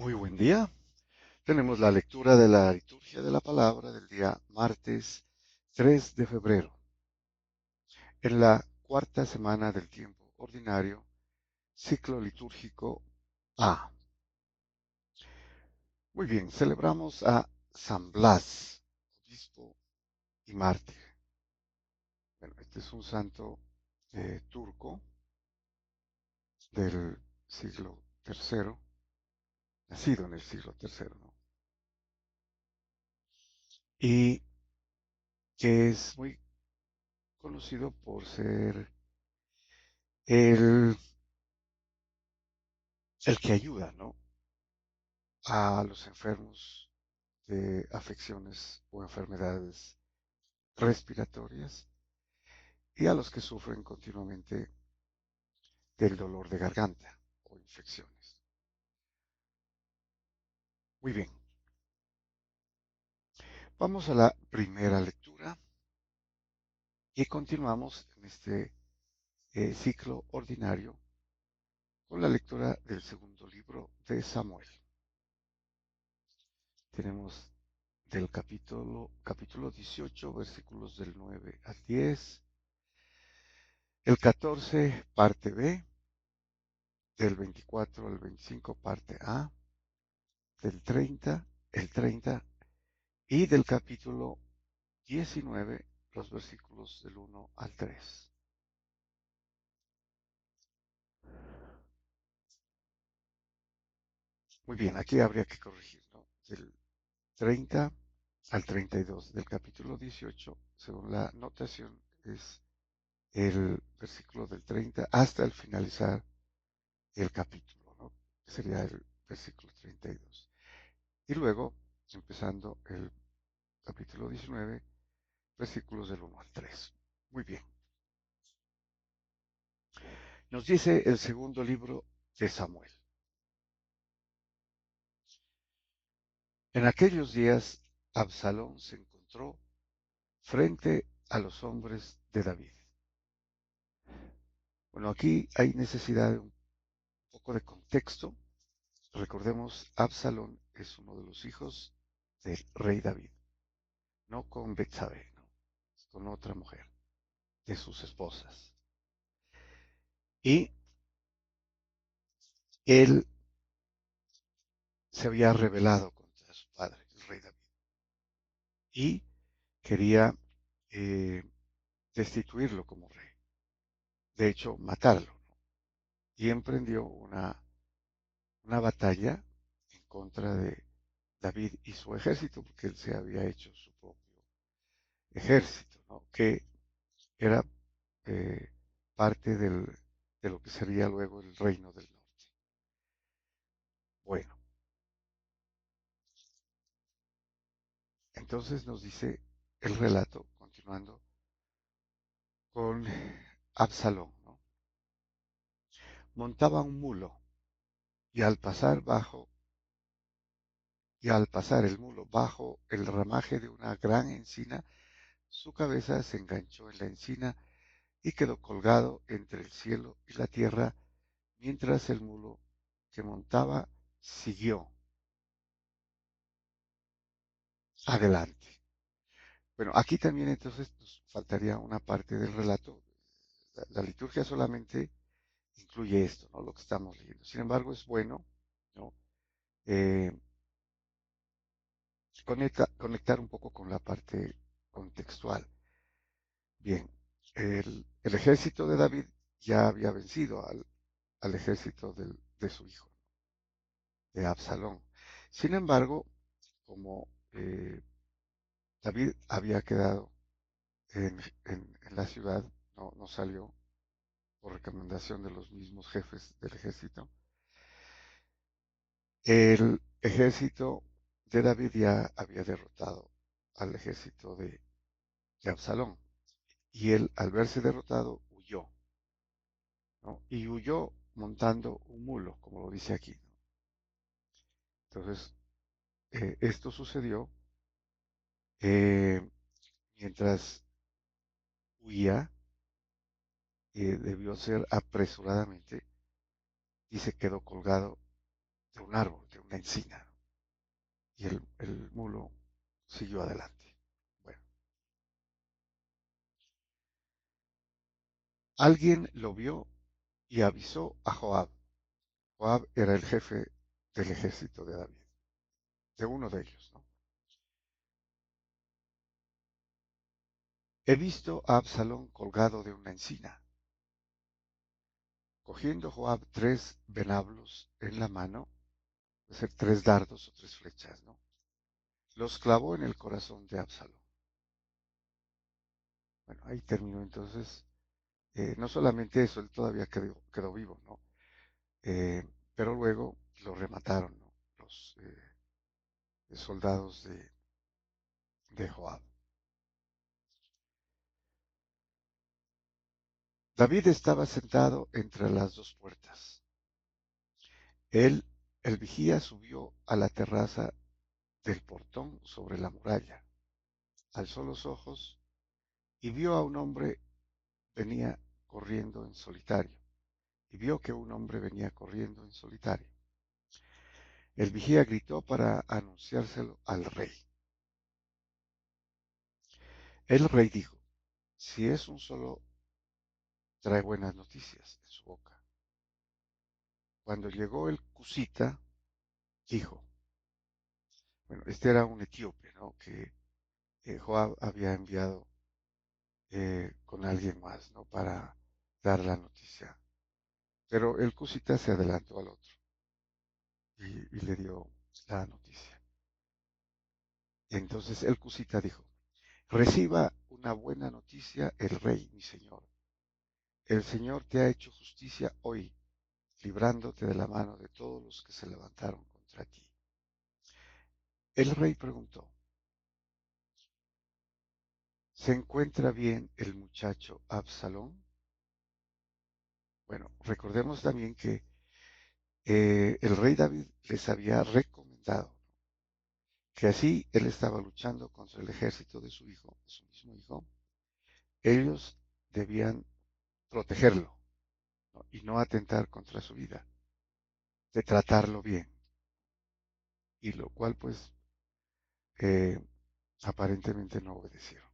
Muy buen día. Tenemos la lectura de la liturgia de la palabra del día martes 3 de febrero, en la cuarta semana del tiempo ordinario, ciclo litúrgico A. Muy bien, celebramos a San Blas, obispo y mártir. Bueno, este es un santo turco del siglo III, nacido en el siglo III, ¿no? Y que es muy conocido por ser el, el que ayuda, ¿no?, a los enfermos de afecciones o enfermedades respiratorias y a los que sufren continuamente del dolor de garganta o infecciones. Muy bien, vamos a la primera lectura y continuamos en este ciclo ordinario con la lectura del segundo libro de Samuel. Tenemos del capítulo 18, versículos del 9 al 10, el 14, parte B, del 24 al 25, parte A, del 30, el 30, y del capítulo 19, los versículos del 1 al 3. Muy bien, aquí habría que corregir, ¿no? Del 30 al 32 del capítulo 18, según la notación, es el versículo del 30 hasta el finalizar el capítulo, ¿no? Sería el versículo 32. Y luego, empezando el capítulo 19, versículos del 1 al 3. Muy bien. Nos dice el segundo libro de Samuel. En aquellos días, Absalón se encontró frente a los hombres de David. Bueno, aquí hay necesidad de un poco de contexto. Recordemos, Absalón es uno de los hijos del rey David, no con Betsabé, no, es con otra mujer, de sus esposas. Y él se había rebelado contra su padre, el rey David, y quería eh, destituirlo como rey, de hecho matarlo, ¿no? Y emprendió una batalla en contra de David y su ejército, porque él se había hecho su propio ejército, ¿no?, que era eh, parte de lo que sería luego el reino del norte. Bueno, entonces nos dice el relato, continuando con Absalón, ¿no? Montaba un mulo y al pasar el mulo bajo el ramaje de una gran encina, su cabeza se enganchó en la encina y quedó colgado entre el cielo y la tierra, mientras el mulo que montaba siguió adelante. Bueno, aquí también entonces nos faltaría una parte del relato. La liturgia solamente incluye esto, ¿no?, lo que estamos leyendo. Sin embargo, es bueno, ¿no?, eh, conectar un poco con la parte contextual. Bien, el ejército de David ya había vencido al ejército de su hijo, de Absalón. Sin embargo, como David había quedado en la ciudad, no salió por recomendación de los mismos jefes del ejército, el ejército de David ya había derrotado al ejército de Absalón. Y él, al verse derrotado, huyó, ¿no? Y huyó montando un mulo, como lo dice aquí, ¿no? Entonces, esto sucedió eh, mientras huía, debió ser apresuradamente y se quedó colgado de un árbol, una encina, ¿no? Y el mulo siguió adelante. Bueno, alguien lo vio y avisó a Joab. Joab era el jefe del ejército de David, de uno de ellos, ¿no? He visto a Absalón colgado de una encina. Cogiendo Joab 3 venablos en la mano, es decir, 3 dardos o 3 flechas, ¿no? Los clavó en el corazón de Absalón. Bueno, ahí terminó entonces. No solamente eso, él todavía quedó vivo, ¿no? Eh, pero luego lo remataron, ¿no? Los soldados de Joab. David estaba sentado entre las dos puertas. Él, el vigía, subió a la terraza del portón sobre la muralla, alzó los ojos y vio a un hombre venía corriendo en solitario. Y vio que un hombre venía corriendo en solitario. El vigía gritó para anunciárselo al rey. El rey dijo, si es un solo, trae buenas noticias en su boca. Cuando llegó el cusita, dijo, bueno, este era un etíope, ¿no? Que Joab había enviado con alguien más, ¿no? Para dar la noticia. Pero el cusita se adelantó al otro y le dio la noticia. Entonces el cusita dijo, reciba una buena noticia el rey, mi señor. El Señor te ha hecho justicia hoy, librándote de la mano de todos los que se levantaron contra ti. El rey preguntó, ¿se encuentra bien el muchacho Absalón? Bueno, recordemos también que el rey David les había recomendado que así él estaba luchando contra el ejército de su hijo, de su mismo hijo, ellos debían protegerlo, ¿no? Y no atentar contra su vida, de tratarlo bien, y lo cual pues eh, aparentemente no obedecieron.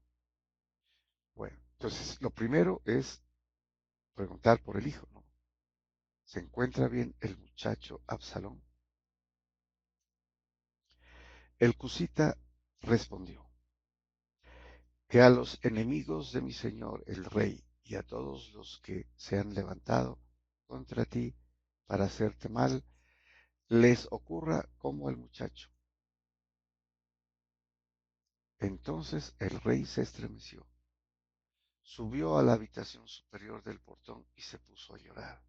Bueno, entonces lo primero es preguntar por el hijo, ¿no? ¿Se encuentra bien el muchacho Absalón? El cusita respondió, que a los enemigos de mi señor el rey y a todos los que se han levantado contra ti para hacerte mal, les ocurra como el muchacho. Entonces el rey se estremeció, subió a la habitación superior del portón y se puso a llorar.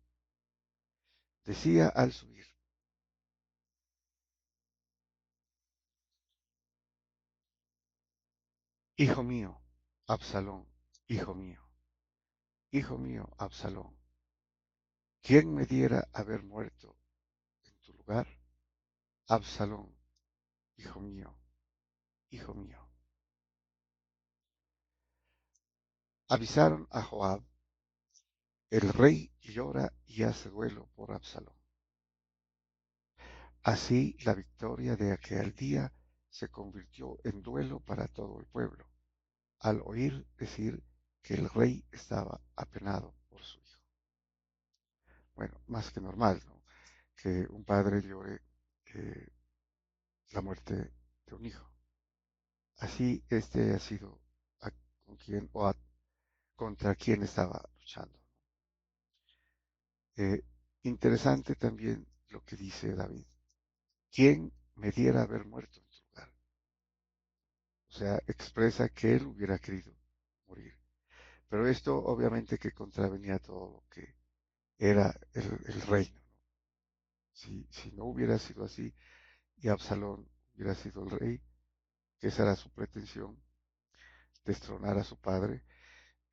Decía al subir, hijo mío, Absalón, hijo mío, Absalón, ¿quién me diera haber muerto en tu lugar? Absalón, hijo mío, hijo mío. Avisaron a Joab, el rey llora y hace duelo por Absalón. Así la victoria de aquel día se convirtió en duelo para todo el pueblo, al oír decir que el rey estaba apenado por su hijo. Bueno, más que normal, ¿no? Que un padre llore eh, la muerte de un hijo. Así este ha sido con quien contra quien estaba luchando. Eh, Interesante también lo que dice David. ¿Quién me diera haber muerto en tu lugar? O sea, expresa que él hubiera querido morir. Pero esto obviamente que contravenía todo lo que era el reino, ¿no? Si no hubiera sido así y Absalón hubiera sido el rey, que esa era su pretensión, destronar a su padre,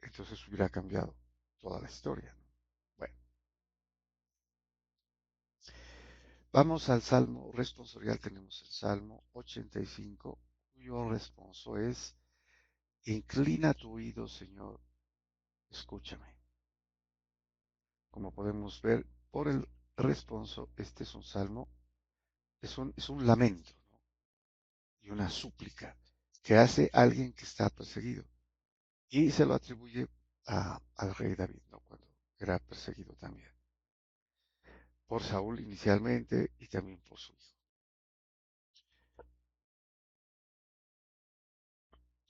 entonces hubiera cambiado toda la historia, ¿no? Bueno, vamos al Salmo responsorial. Tenemos el Salmo 85, cuyo responso es, inclina tu oído, Señor, escúchame. Como podemos ver por el responso, este es un salmo es un lamento, ¿no? Y una súplica que hace alguien que está perseguido. Y se lo atribuye al rey David, ¿no? Cuando era perseguido también. Por Saúl inicialmente y también por su hijo.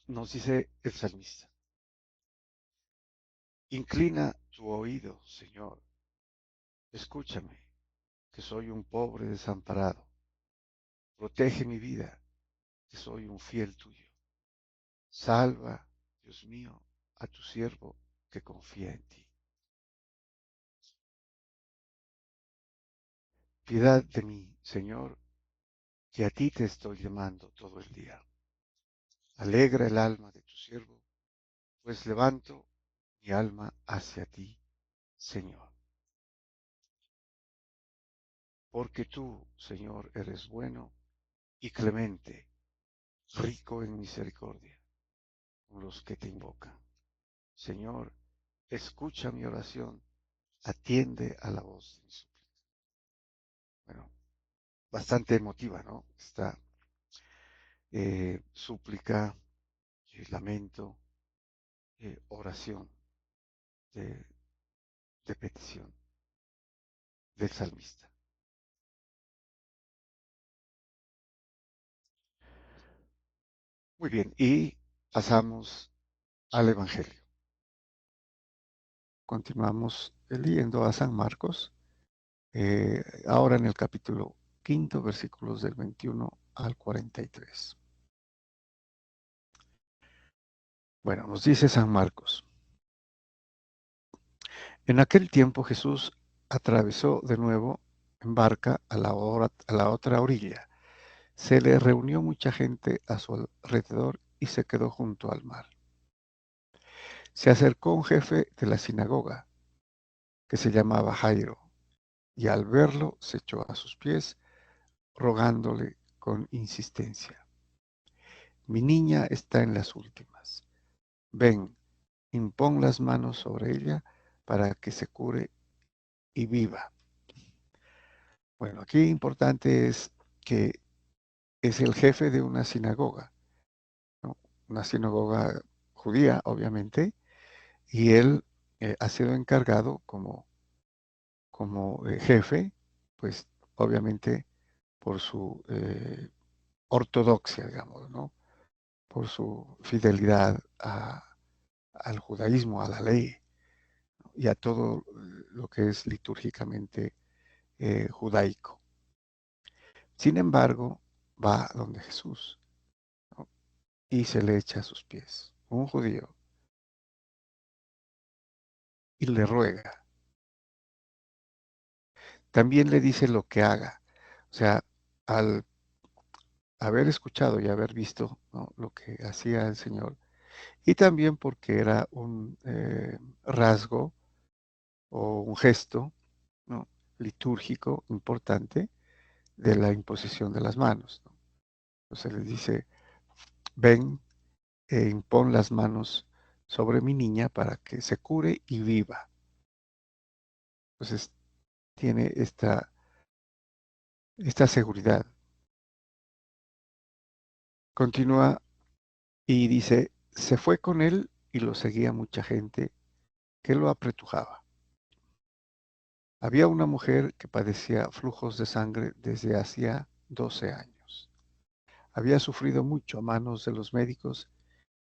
Nos dice el salmista, inclina tu oído, Señor, escúchame, que soy un pobre desamparado. Protege mi vida, que soy un fiel tuyo. Salva, Dios mío, a tu siervo que confía en ti. Piedad de mí, Señor, que a ti te estoy llamando todo el día. Alegra el alma de tu siervo, pues levanto mi alma hacia ti, Señor. Porque tú, Señor, eres bueno y clemente, rico en misericordia con los que te invocan. Señor, escucha mi oración, atiende a la voz de mi súplica. Bueno, bastante emotiva, ¿no? Esta súplica, lamento, oración de, de petición del salmista. Muy bien, y pasamos al Evangelio. Continuamos leyendo a San Marcos, ahora en el capítulo 5, versículos del 21 al 43. Bueno, nos dice San Marcos. En aquel tiempo Jesús atravesó de nuevo en barca a la otra orilla. Se le reunió mucha gente a su alrededor y se quedó junto al mar. Se acercó un jefe de la sinagoga, que se llamaba Jairo, y al verlo se echó a sus pies, rogándole con insistencia: Mi niña está en las últimas. Ven, impón las manos sobre ella para que se cure y viva. Bueno, aquí importante es que es el jefe de una sinagoga, ¿no? Una sinagoga judía, obviamente, y él ha sido encargado como jefe, pues obviamente por su ortodoxia, digamos, ¿no? Por su fidelidad al judaísmo, a la ley, ¿no? Y a todo lo que es litúrgicamente judaico. Sin embargo, va donde Jesús, ¿no? Y se le echa a sus pies, un judío, y le ruega. También le dice lo que haga. O sea, al haber escuchado y haber visto, ¿no?, lo que hacía el Señor, y también porque era un rasgo o un gesto, ¿no?, litúrgico importante de la imposición de las manos, ¿no? Entonces les dice: ven e impón las manos sobre mi niña para que se cure y viva. Entonces tiene esta seguridad. Continúa y dice: se fue con él y lo seguía mucha gente que lo apretujaba. Había una mujer que padecía flujos de sangre desde hacía 12 años. Había sufrido mucho a manos de los médicos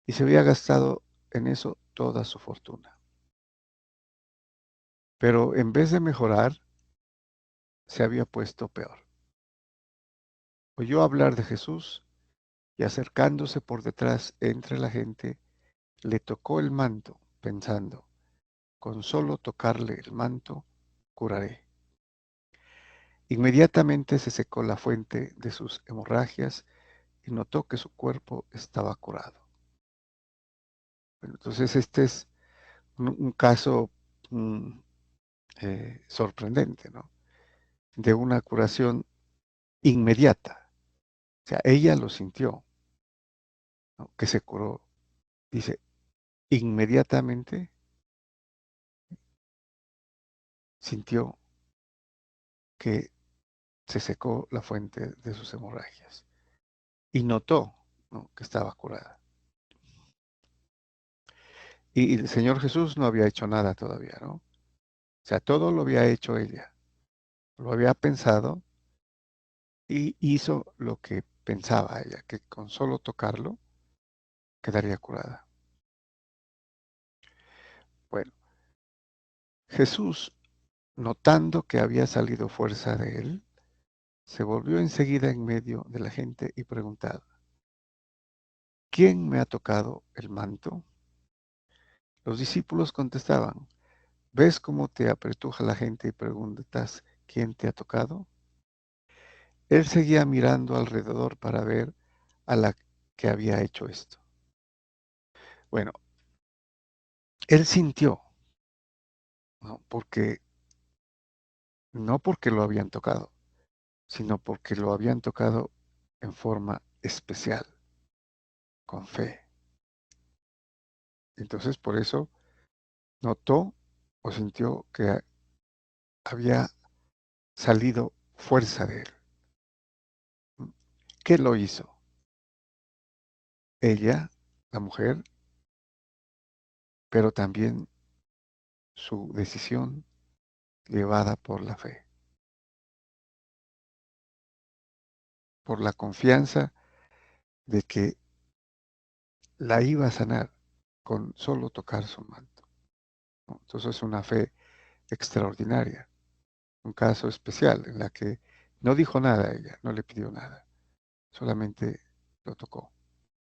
y se había gastado en eso toda su fortuna. Pero en vez de mejorar, se había puesto peor. Oyó hablar de Jesús y acercándose por detrás entre la gente, le tocó el manto, pensando: con solo tocarle el manto, curaré. Inmediatamente se secó la fuente de sus hemorragias y notó que su cuerpo estaba curado. Bueno, entonces este es un caso mm, sorprendente, ¿no? De una curación inmediata. O sea, ella lo sintió, ¿no?, que se curó. Dice, inmediatamente sintió que se secó la fuente de sus hemorragias y notó, ¿no?, que estaba curada. Y el Señor Jesús no había hecho nada todavía, ¿no? O sea, todo lo había hecho ella. Lo había pensado y hizo lo que pensaba ella, que con solo tocarlo quedaría curada. Bueno, Jesús, notando que había salido fuerza de él, se volvió enseguida en medio de la gente y preguntaba: ¿quién me ha tocado el manto? Los discípulos contestaban: ¿ves cómo te apretuja la gente y preguntas quién te ha tocado? Él seguía mirando alrededor para ver a la que había hecho esto. Bueno, él sintió, ¿no? No porque lo habían tocado, sino porque lo habían tocado en forma especial, con fe. Entonces, por eso notó o sintió que había salido fuerza de él. ¿Qué lo hizo? Ella, la mujer, pero también su decisión llevada por la fe, por la confianza de que la iba a sanar con solo tocar su manto, ¿no? Entonces es una fe extraordinaria, un caso especial en la que no dijo nada a ella, no le pidió nada, solamente lo tocó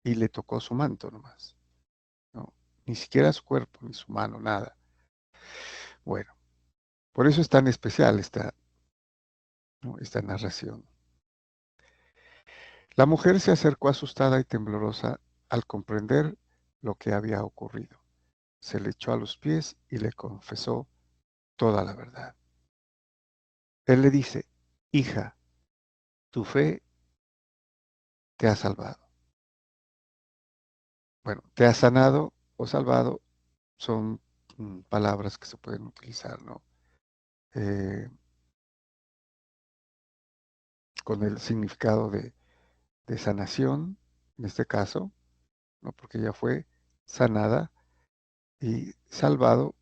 y le tocó su manto nomás, ¿no? Ni siquiera su cuerpo, ni su mano, nada. Bueno, por eso es tan especial esta, ¿no?, esta narración. La mujer se acercó asustada y temblorosa al comprender lo que había ocurrido. Se le echó a los pies y le confesó toda la verdad. Él le dice: hija, tu fe te ha salvado. Bueno, te ha sanado o salvado son palabras que se pueden utilizar, ¿no? Eh, con el significado de sanación, en este caso, ¿no?, porque ella fue sanada y salvado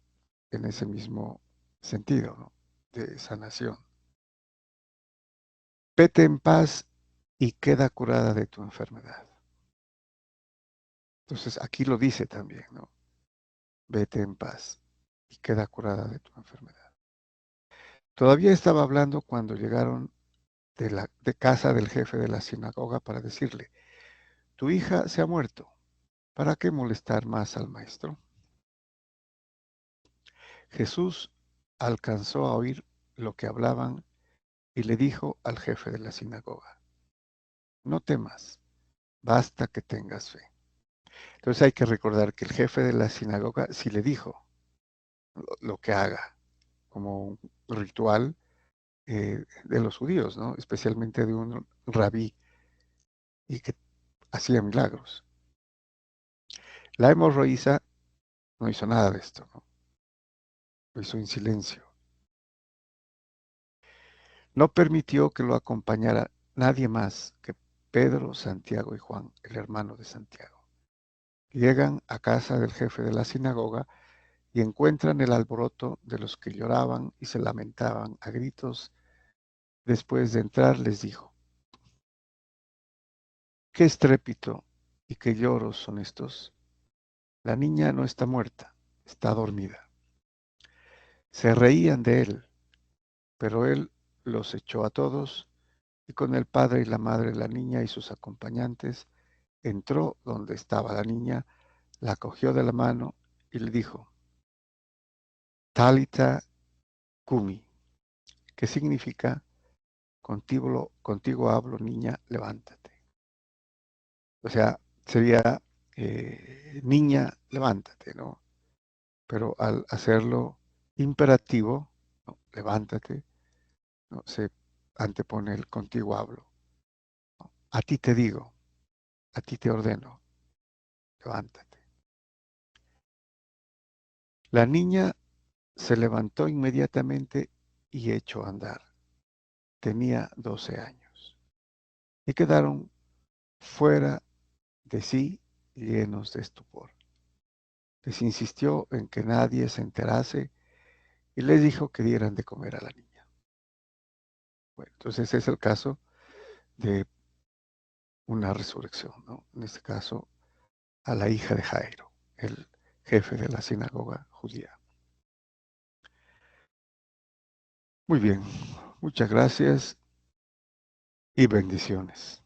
en ese mismo sentido, ¿no?, de sanación. Vete en paz y queda curada de tu enfermedad. Entonces aquí lo dice también, ¿no? Vete en paz y queda curada de tu enfermedad. Todavía estaba hablando cuando llegaron de casa del jefe de la sinagoga para decirle: tu hija se ha muerto, ¿para qué molestar más al maestro? Jesús alcanzó a oír lo que hablaban y le dijo al jefe de la sinagoga: no temas, basta que tengas fe. Entonces hay que recordar que el jefe de la sinagoga sí le dijo lo que haga, como un ritual de los judíos, ¿no?, especialmente de un rabí y que hacía milagros. La hemorroísa no hizo nada de esto, ¿no? Lo hizo en silencio. No permitió que lo acompañara nadie más que Pedro, Santiago y Juan, el hermano de Santiago. Llegan a casa del jefe de la sinagoga y encuentran el alboroto de los que lloraban y se lamentaban a gritos. Después de entrar les dijo: ¿qué estrépito y qué lloros son estos? La niña no está muerta, está dormida. Se reían de él, pero él los echó a todos y con el padre y la madre de la niña y sus acompañantes entró donde estaba la niña, la cogió de la mano y le dijo: Talita Kumi, que significa contigo hablo, niña, levántate. O sea, sería niña, levántate, ¿no? Pero al hacerlo imperativo, ¿no?, levántate, ¿no?, se antepone el contigo hablo, ¿no? A ti te digo, a ti te ordeno, levántate. La niña se levantó inmediatamente y echó a andar. tenía 12 años. Y quedaron fuera de sí, llenos de estupor. Les insistió en que nadie se enterase y les dijo que dieran de comer a la niña. Bueno, entonces ese es el caso de una resurrección, ¿no? En este caso, a la hija de Jairo, el jefe de la sinagoga judía. Muy bien, muchas gracias y bendiciones.